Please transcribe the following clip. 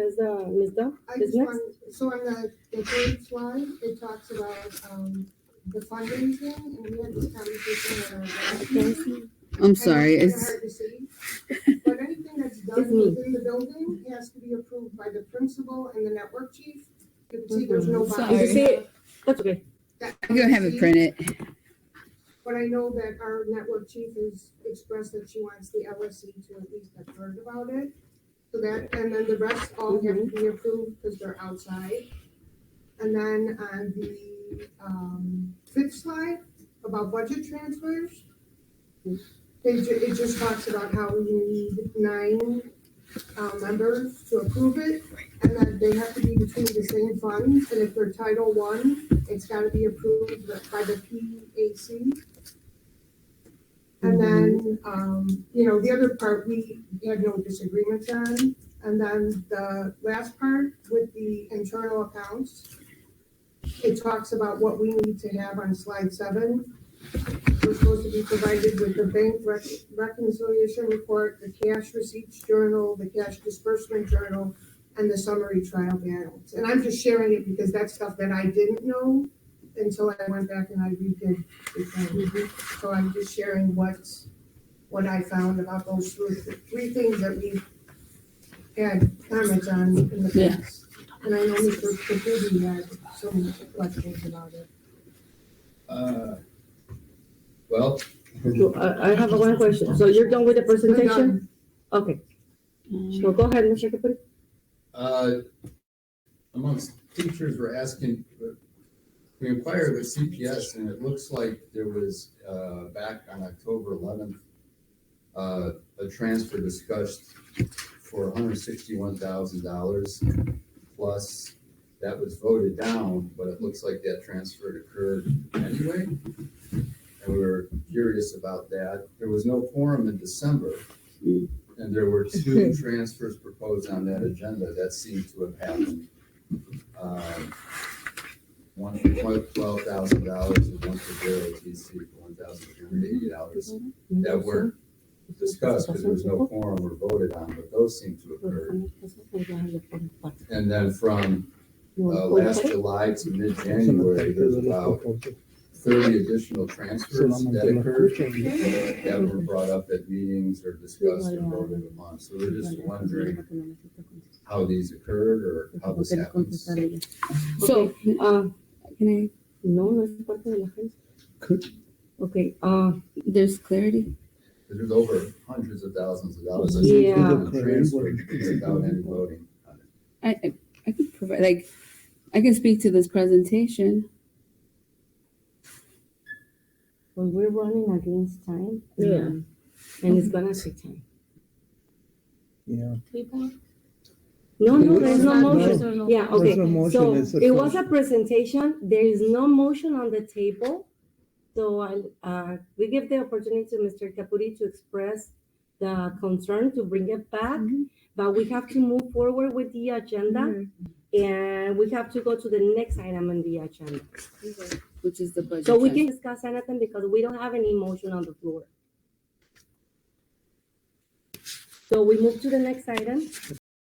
Is Ms. Dunn? I just want, so on the third slide, it talks about, the fundraising, and we had this conversation at our last meeting. I'm sorry. And It's hard to see. But anything that's done within the building has to be approved by the principal and the network chief. You can see there's no. Sorry. You see it? That's okay. I'm gonna have it printed. But I know that our network chief has expressed that she wants the LSC to at least have heard about it. So that, and then the rest all have to be approved because they're outside. And then on the fifth slide about budget transfers, it just talks about how we need 9 members to approve it, and that they have to be between the same funds, and if they're Title I, it's gotta be approved by the PAC. And then, the other part, we had no disagreements on, and then the last part with the internal accounts, it talks about what we need to have on slide 7. We're supposed to be provided with the bank reconciliation report, the cash receipts journal, the cash disbursement journal, and the summary trial balance. And I'm just sharing it because that's stuff that I didn't know until I went back and I redid the thing. So I'm just sharing what I found about those 3 things that we had comments on in the past. And I know Mr. Capuzzi had some questions about it. Well, So, I have one question. So you're done with the presentation? Okay. So go ahead, Mr. Capuzzi. amongst teachers were asking, we inquired with CPS, and it looks like there was, back on October 11th, a transfer discussed for $161,000 plus that was voted down, but it looks like that transfer occurred anyway. And we were curious about that. There was no quorum in December, and there were 2 transfers proposed on that agenda that seemed to have happened. One for $12,000 and one for JOTC for $1,380 that weren't discussed because there was no quorum or voted on, but those seem to occur. And then from last July to mid-January, there's about 30 additional transfers that occurred that were brought up at meetings or discussed or voted upon. So we're just wondering how these occurred or how this happens. so. Can I? No es parte de la agencia. Okay. There's clarity. There's over hundreds of thousands of dollars. Yeah. Transferred without any voting on it. I could provide, like, I can speak to this presentation. When we're running against time. Yeah. And it's gonna take time. Yeah. No, there's no motion. Yeah, okay. There's no motion, So it's a it was a question. presentation. There is no motion on the table. So we give the opportunity to Mr. Capuri to express the concern to bring it back, but we have to move forward with the agenda, and we have to go to the next item on the agenda. Which is the budget. So we can discuss anything because we don't have any motion on the floor. So we move to the next item.